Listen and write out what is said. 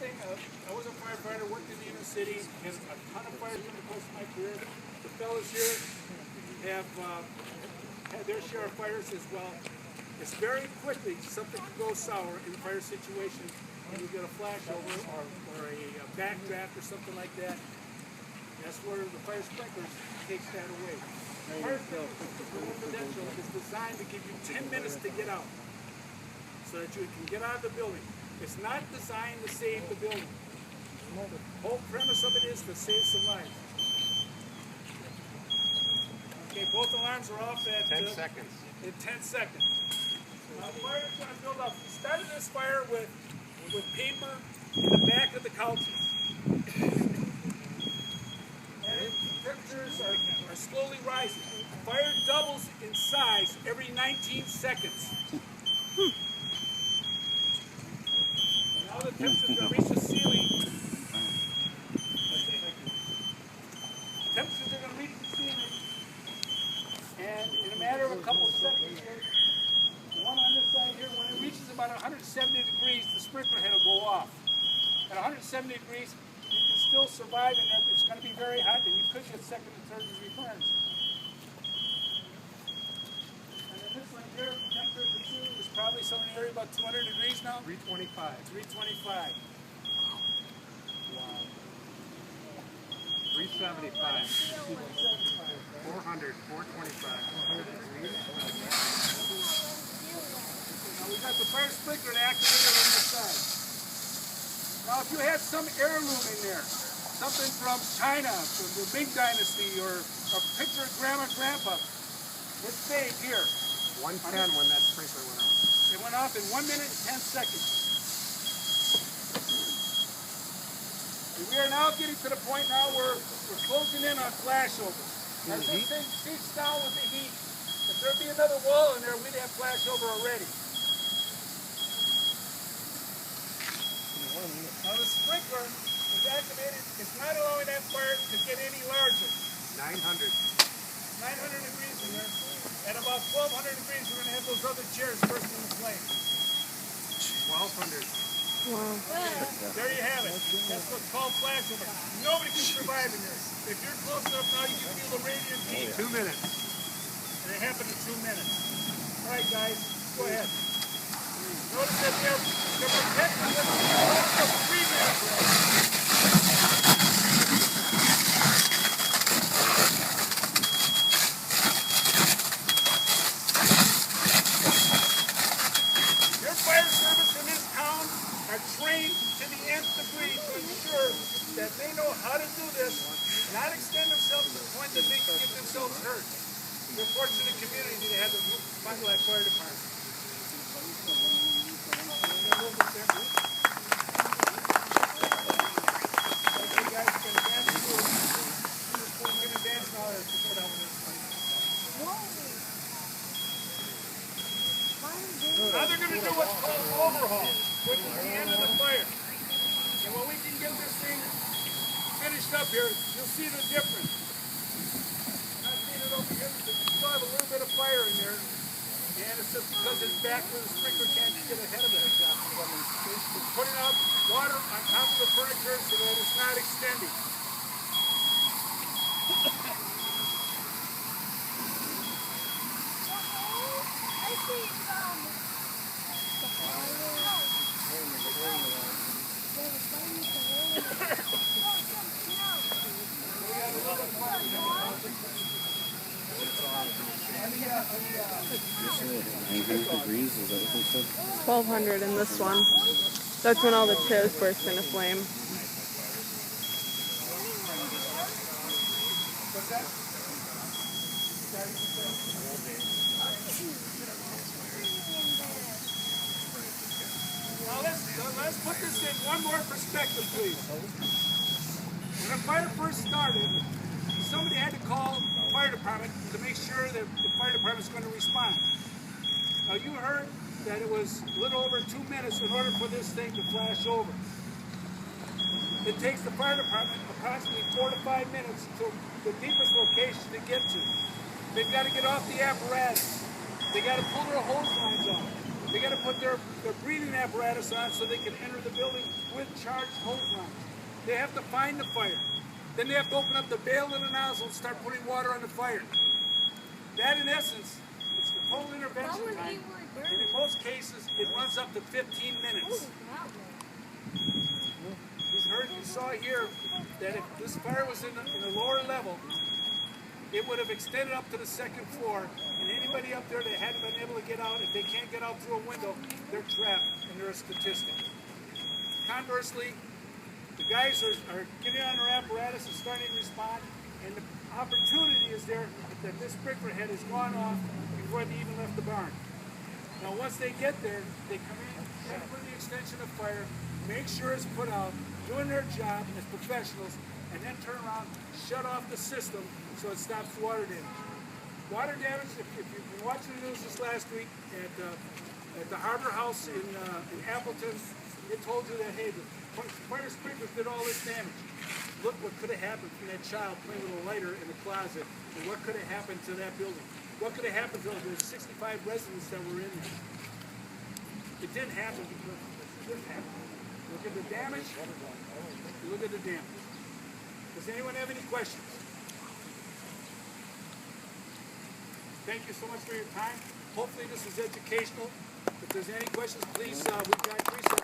thing, I was a firefighter, worked in the inner city, and a ton of fires in the course of my career. The fellows here have had their share of fires as well. It's very quickly something can go sour in a fire situation when you get a flashover or a backdraft or something like that. That's where the fire sprinklers takes that away. Fire sprinklers residential is designed to give you 10 minutes to get out so that you can get out of the building. It's not designed to save the building. The whole premise of it is to save some lives. Okay, both alarms are off at 10 seconds. In 10 seconds. Now the fire is going to build up. We started this fire with paper in the back of the couches. And temperatures are slowly rising. Fire doubles in size every 19 seconds. Now the temperature's going to reach the ceiling. Temperatures are going to reach the ceiling. And in a matter of a couple of seconds here, the one on this side here, when it reaches about 170 degrees, the sprinkler head will go off. At 170 degrees, you can still survive in there, but it's going to be very hot, and you could get second and third degree burns. And then this one here, temperature for two is probably somewhere in the area about 200 degrees now. 325. 325. Wow. 375. 400, 425. 400 degrees. Now we've got the fire sprinkler activated on this side. Now if you had some heirloom in there, something from China, from the Ming Dynasty, or a picture of Grandma and Grandpa, it stayed here. 110 when that sprinkler went off. It went off in 1 minute and 10 seconds. And we are now getting to the point now where we're closing in on flashovers. As this thing seeps down with the heat, if there'd be another wall in there, we'd have flashover already. Now the sprinkler is activated. It's not allowing that fire to get any larger. 900. 900 degrees in there. At about 1200 degrees, we're going to have those other chairs bursting in flame. 1200. Wow. There you have it. That's what's called flashover. Nobody can survive in there. If you're close enough now, you can feel the radiant heat. 2 minutes. And it happened in 2 minutes. All right, guys, go ahead. Notice that they're protecting them for 3 minutes. Your fire service in this town are trained to the nth degree to ensure that they know how to do this, not extend themselves to the point that they can get themselves hurt. We're fortunate community to have the Bangladesh Fire Department. Okay, guys, can advance the move. Can advance now or put out with this. Now they're going to do what's called overhaul, which is the end of the fire. And when we can get this thing finished up here, you'll see the difference. Not seeing it over here, but you still have a little bit of fire in there. And it's just because it's back where the sprinkler can't get ahead of it. It's putting out water on top of the furniture so that it's not extending. Degrees, is that what they said? 1200 in this one. That's when all the chairs burst into flame. Now let's put this in one more perspective, please. When a fire first started, somebody had to call the fire department to make sure that the fire department is going to respond. Now you heard that it was a little over 2 minutes in order for this thing to flash over. It takes the fire department approximately 4 to 5 minutes to the deepest location to get to. They've got to get off the apparatus. They got to pull their hose lines off. They got to put their breathing apparatus on so they can enter the building with charged hose lines. They have to find the fire. Then they have to open up the bail and the nozzle and start putting water on the fire. That, in essence, is the total intervention time. And in most cases, it runs up to 15 minutes. You saw here that if this fire was in a lower level, it would have extended up to the second floor, and anybody up there that hadn't been able to get out, if they can't get out through a window, they're trapped, and they're a statistic. Conversely, the guys are getting on their apparatus and starting to respond, and the opportunity is there that this sprinkler head has gone off before they even left the barn. Now once they get there, they come in, check for the extension of fire, make sure it's put out, doing their job as professionals, and then turn around, shut off the system so it stops water damage. Water damage, if you've been watching the news this last week at the Harbor House in Appleton, it told you that, hey, the fire sprinklers did all this damage. Look what could have happened from that child playing with a lighter in the closet, and what could have happened to that building. What could have happened to those 65 residents that were in there. It didn't happen because it didn't happen. Look at the damage. Look at the damage. Does anyone have any questions? Thank you so much for your time. Hopefully this was educational. If there's any questions, please, we've got recess.